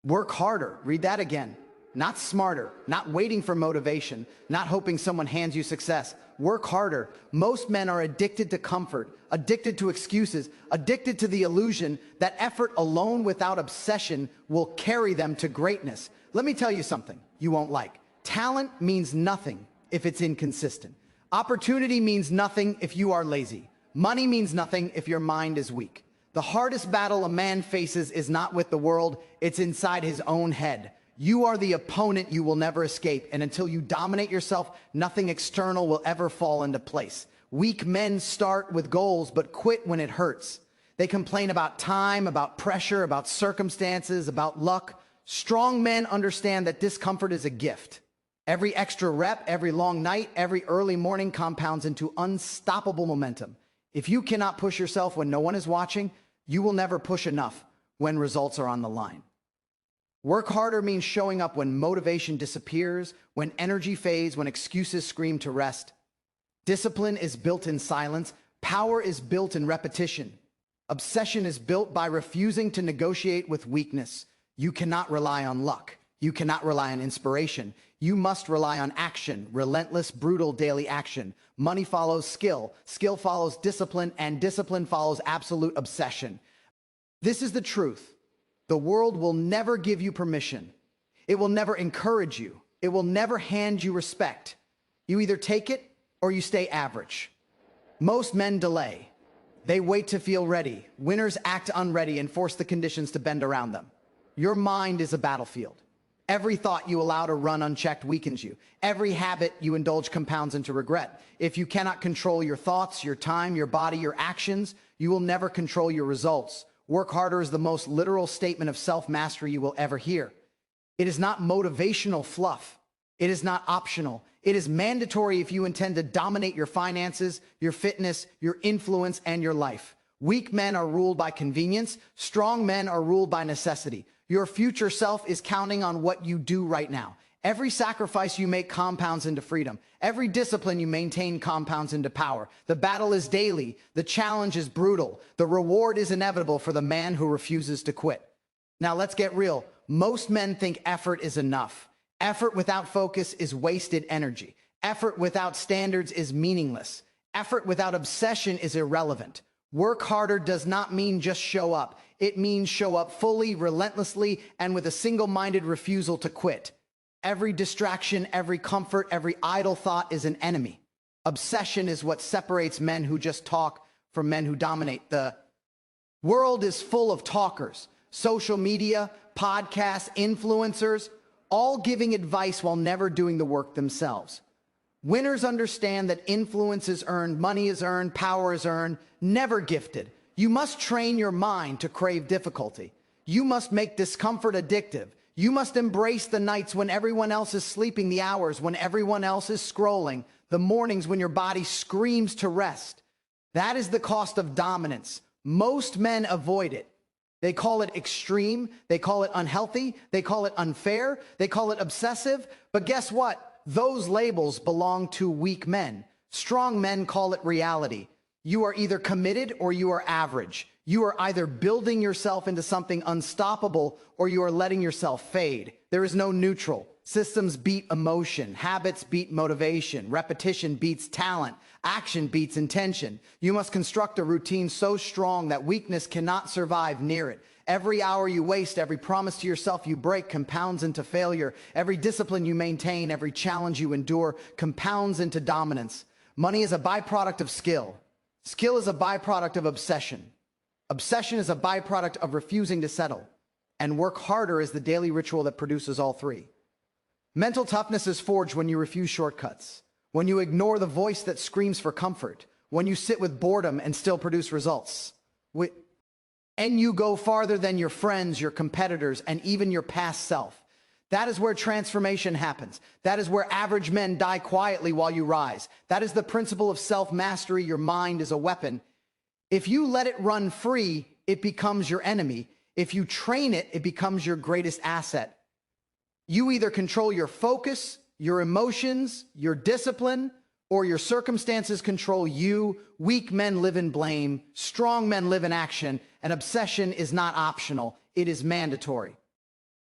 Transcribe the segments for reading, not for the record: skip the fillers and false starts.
Work harder. Read that again. Not smarter, not waiting for motivation, not hoping someone hands you success. Work harder. Most men are addicted to comfort, addicted to excuses, addicted to the illusion that effort alone without obsession will carry them to greatness. Let me tell you something you won't like. Talent means nothing if it's inconsistent. Opportunity means nothing if you are lazy. Money means nothing if your mind is weak. The hardest battle a man faces is not with the world, it's inside his own head. You are the opponent you will never escape, and until you dominate yourself, nothing external will ever fall into place. Weak men start with goals, but quit when it hurts. They complain about time, about pressure, about circumstances, about luck. Strong men understand that discomfort is a gift. Every extra rep, every long night, every early morning compounds into unstoppable momentum. If you cannot push yourself when no one is watching, you will never push enough when results are on the line. Work harder means showing up when motivation disappears, when energy fades, when excuses scream to rest. Discipline is built in silence. Power is built in repetition. Obsession is built by refusing to negotiate with weakness. You cannot rely on luck. You cannot rely on inspiration. You must rely on action, relentless, brutal daily action. Money follows skill. Skill follows discipline, and discipline follows absolute obsession. This is the truth. The world will never give you permission. It will never encourage you. It will never hand you respect. You either take it or you stay average. Most men delay. They wait to feel ready. Winners act unready and force the conditions to bend around them. Your mind is a battlefield. Every thought you allow to run unchecked weakens you. Every habit you indulge compounds into regret. If you cannot control your thoughts, your time, your body, your actions, you will never control your results. Work harder is the most literal statement of self-mastery you will ever hear. It is not motivational fluff. It is not optional. It is mandatory if you intend to dominate your finances, your fitness, your influence, and your life. Weak men are ruled by convenience. Strong men are ruled by necessity. Your future self is counting on what you do right now. Every sacrifice you make compounds into freedom. Every discipline you maintain compounds into power. The battle is daily. The challenge is brutal. The reward is inevitable for the man who refuses to quit. Now let's get real. Most men think effort is enough. Effort without focus is wasted energy. Effort without standards is meaningless. Effort without obsession is irrelevant. Work harder does not mean just show up. It means show up fully, relentlessly, and with a single-minded refusal to quit. Every distraction, every comfort, every idle thought is an enemy. Obsession is what separates men who just talk from men who dominate. The world is full of talkers, social media, podcasts, influencers, all giving advice while never doing the work themselves. Winners understand that influence is earned, money is earned, power is earned, never gifted. You must train your mind to crave difficulty. You must make discomfort addictive. You must embrace the nights when everyone else is sleeping, the hours when everyone else is scrolling, the mornings when your body screams to rest. That is the cost of dominance. Most men avoid it. They call it extreme. They call it unhealthy. They call it unfair. They call it obsessive. But guess what? Those labels belong to weak men. Strong men call it reality. You are either committed or you are average. You are either building yourself into something unstoppable or you are letting yourself fade. There is no neutral. Systems beat emotion. Habits beat motivation. Repetition beats talent. Action beats intention. You must construct a routine so strong that weakness cannot survive near it. Every hour you waste, every promise to yourself you break compounds into failure. Every discipline you maintain, every challenge you endure compounds into dominance. Money is a byproduct of skill. Skill is a byproduct of obsession. Obsession is a byproduct of refusing to settle. And work harder is the daily ritual that produces all three. Mental toughness is forged when you refuse shortcuts, when you ignore the voice that screams for comfort, when you sit with boredom and still produce results. And you go farther than your friends, your competitors, and even your past self. That is where transformation happens. That is where average men die quietly while you rise. That is the principle of self-mastery. Your mind is a weapon. If you let it run free, it becomes your enemy. If you train it, it becomes your greatest asset. You either control your focus, your emotions, your discipline, or your circumstances control you. Weak men live in blame. Strong men live in action. And obsession is not optional. It is mandatory.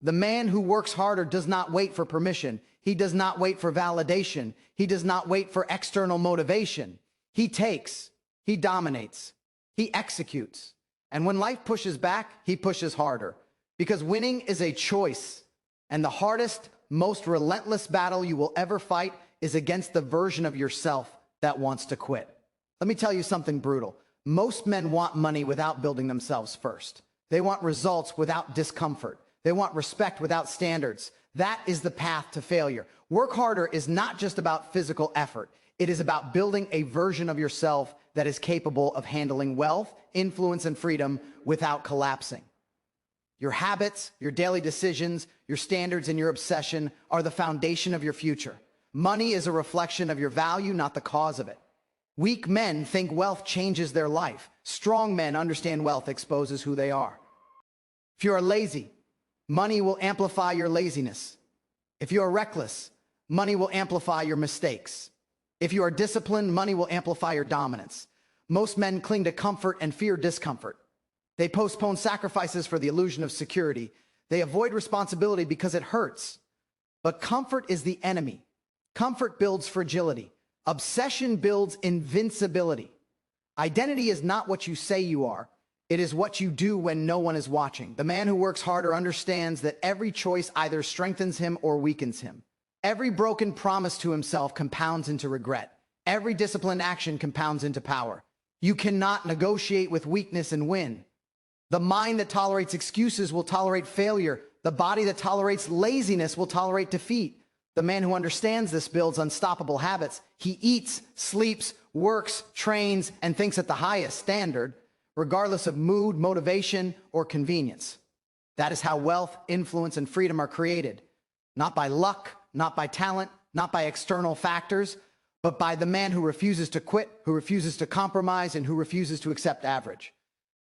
The man who works harder does not wait for permission. He does not wait for validation. He does not wait for external motivation. He takes, he dominates, he executes. And when life pushes back, he pushes harder. Because winning is a choice. And the hardest, most relentless battle you will ever fight is against the version of yourself that wants to quit. Let me tell you something brutal. Most men want money without building themselves first. They want results without discomfort. They want respect without standards. That is the path to failure. Work harder is not just about physical effort. It is about building a version of yourself that is capable of handling wealth, influence, and freedom without collapsing. Your habits, your daily decisions, your standards, and your obsession are the foundation of your future. Money is a reflection of your value, not the cause of it. Weak men think wealth changes their life. Strong men understand wealth exposes who they are. If you are lazy, money will amplify your laziness. If you are reckless, money will amplify your mistakes. If you are disciplined, money will amplify your dominance. Most men cling to comfort and fear discomfort. They postpone sacrifices for the illusion of security. They avoid responsibility because it hurts. But comfort is the enemy. Comfort builds fragility. Obsession builds invincibility. Identity is not what you say you are. It is what you do when no one is watching. The man who works harder understands that every choice either strengthens him or weakens him. Every broken promise to himself compounds into regret. Every disciplined action compounds into power. You cannot negotiate with weakness and win. The mind that tolerates excuses will tolerate failure. The body that tolerates laziness will tolerate defeat. The man who understands this builds unstoppable habits. He eats, sleeps, works, trains, and thinks at the highest standard, regardless of mood, motivation, or convenience. That is how wealth, influence, and freedom are created. Not by luck, not by talent, not by external factors, but by the man who refuses to quit, who refuses to compromise, and who refuses to accept average.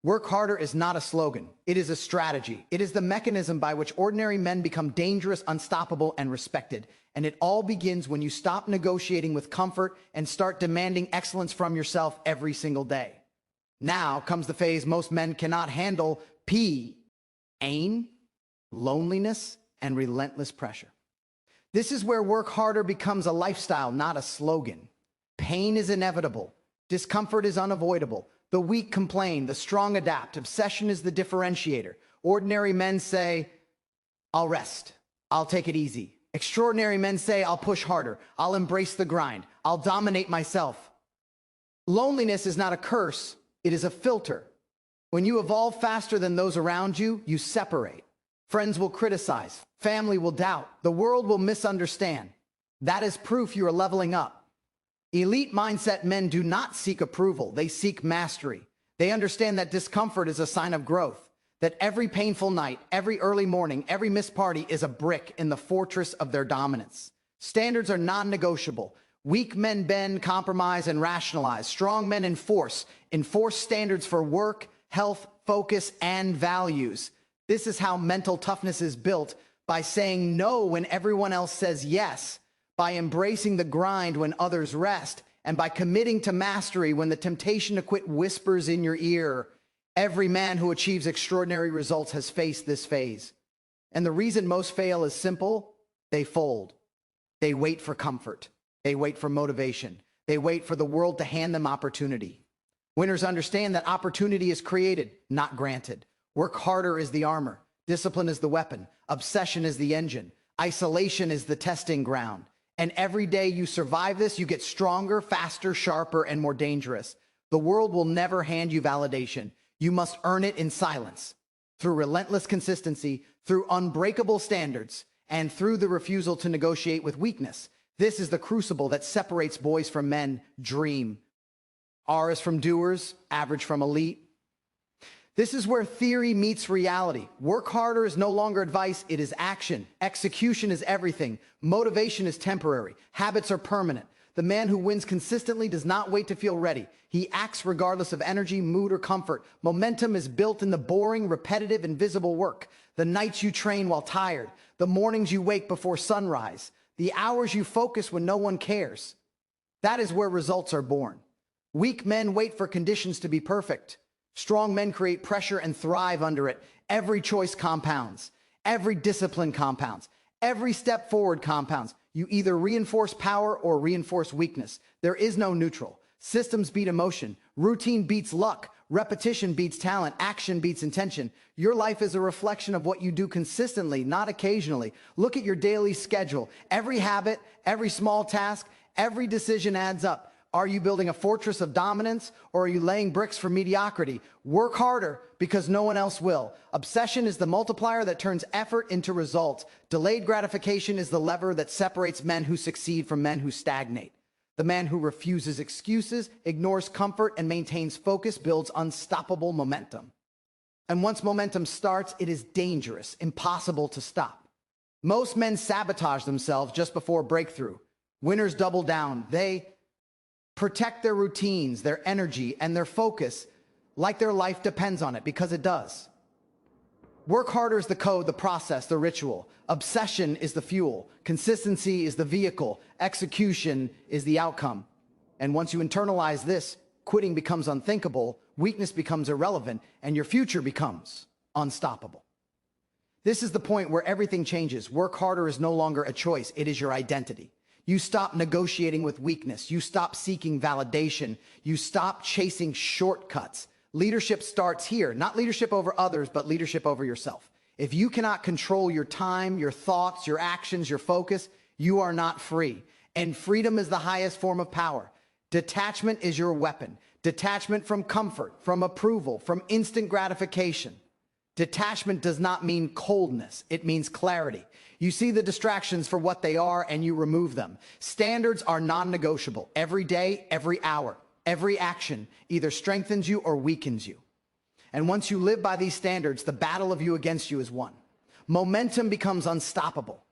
Work harder is not a slogan. It is a strategy. It is the mechanism by which ordinary men become dangerous, unstoppable, and respected. And it all begins when you stop negotiating with comfort and start demanding excellence from yourself every single day. Now comes the phase most men cannot handle: pain, loneliness, and relentless pressure. This is where work harder becomes a lifestyle, not a slogan. Pain is inevitable. Discomfort is unavoidable. The weak complain, the strong adapt. Obsession is the differentiator. Ordinary men say, I'll rest. I'll take it easy. Extraordinary men say, I'll push harder. I'll embrace the grind. I'll dominate myself. Loneliness is not a curse. It is a filter. When you evolve faster than those around you, you separate. Friends will criticize. Family will doubt. The world will misunderstand. That is proof you are leveling up. Elite mindset men do not seek approval. They seek mastery. They understand that discomfort is a sign of growth, that every painful night, every early morning, every missed party is a brick in the fortress of their dominance. Standards are non-negotiable. Weak men bend, compromise, and rationalize. Strong men enforce standards for work, health, focus, and values. This is how mental toughness is built: by saying no when everyone else says yes, by embracing the grind when others rest, and by committing to mastery when the temptation to quit whispers in your ear. Every man who achieves extraordinary results has faced this phase. And the reason most fail is simple: they fold. They wait for comfort. They wait for motivation. They wait for the world to hand them opportunity. Winners understand that opportunity is created, not granted. Work harder is the armor. Discipline is the weapon. Obsession is the engine. Isolation is the testing ground. And every day you survive this, you get stronger, faster, sharper, and more dangerous. The world will never hand you validation. You must earn it in silence, through relentless consistency, through unbreakable standards, and through the refusal to negotiate with weakness. This is the crucible that separates boys from men. Dream. R's from doers, average from elite. This is where theory meets reality. Work harder is no longer advice, it is action. Execution is everything. Motivation is temporary. Habits are permanent. The man who wins consistently does not wait to feel ready. He acts regardless of energy, mood, or comfort. Momentum is built in the boring, repetitive, invisible work. The nights you train while tired. The mornings you wake before sunrise. The hours you focus when no one cares. That is where results are born. Weak men wait for conditions to be perfect. Strong men create pressure and thrive under it. Every choice compounds. Every discipline compounds. Every step forward compounds. You either reinforce power or reinforce weakness. There is no neutral. Systems beat emotion. Routine beats luck. Repetition beats talent. Action beats intention. Your life is a reflection of what you do consistently, not occasionally. Look at your daily schedule. Every habit, every small task, every decision adds up. Are you building a fortress of dominance, or are you laying bricks for mediocrity? Work harder because no one else will. Obsession is the multiplier that turns effort into results. Delayed gratification is the lever that separates men who succeed from men who stagnate. The man who refuses excuses, ignores comfort, and maintains focus builds unstoppable momentum. And once momentum starts, it is dangerous, impossible to stop. Most men sabotage themselves just before breakthrough. Winners double down. They protect their routines, their energy, and their focus like their life depends on it, because it does. Work harder is the code, the process, the ritual. Obsession is the fuel. Consistency is the vehicle. Execution is the outcome. And once you internalize this, quitting becomes unthinkable, weakness becomes irrelevant, and your future becomes unstoppable. This is the point where everything changes. Work harder is no longer a choice. It is your identity. You stop negotiating with weakness. You stop seeking validation. You stop chasing shortcuts. Leadership starts here, not leadership over others, but leadership over yourself. If you cannot control your time, your thoughts, your actions, your focus, you are not free. And freedom is the highest form of power. Detachment is your weapon. Detachment from comfort, from approval, from instant gratification. Detachment does not mean coldness. It means clarity. You see the distractions for what they are and you remove them. Standards are non-negotiable. Every day, every hour, every action either strengthens you or weakens you. And once you live by these standards, the battle of you against you is won. Momentum becomes unstoppable.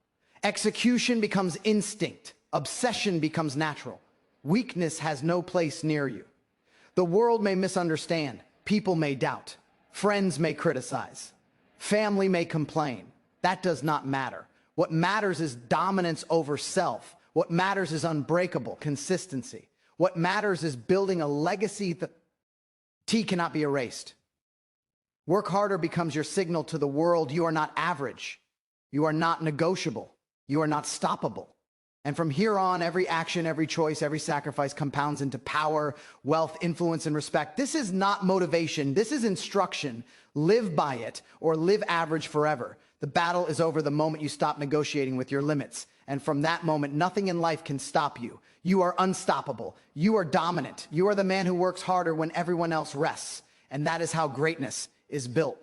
Execution becomes instinct. Obsession becomes natural. Weakness has no place near you. The world may misunderstand. People may doubt. Friends may criticize. Family may complain. That does not matter. What matters is dominance over self. What matters is unbreakable consistency. What matters is building a legacy that cannot be erased. Work harder becomes your signal to the world. You are not average. You are not negotiable. You are not stoppable. And from here on, every action, every choice, every sacrifice compounds into power, wealth, influence, and respect. This is not motivation. This is instruction. Live by it or live average forever. The battle is over the moment you stop negotiating with your limits. And from that moment, nothing in life can stop you. You are unstoppable. You are dominant. You are the man who works harder when everyone else rests. And that is how greatness is built.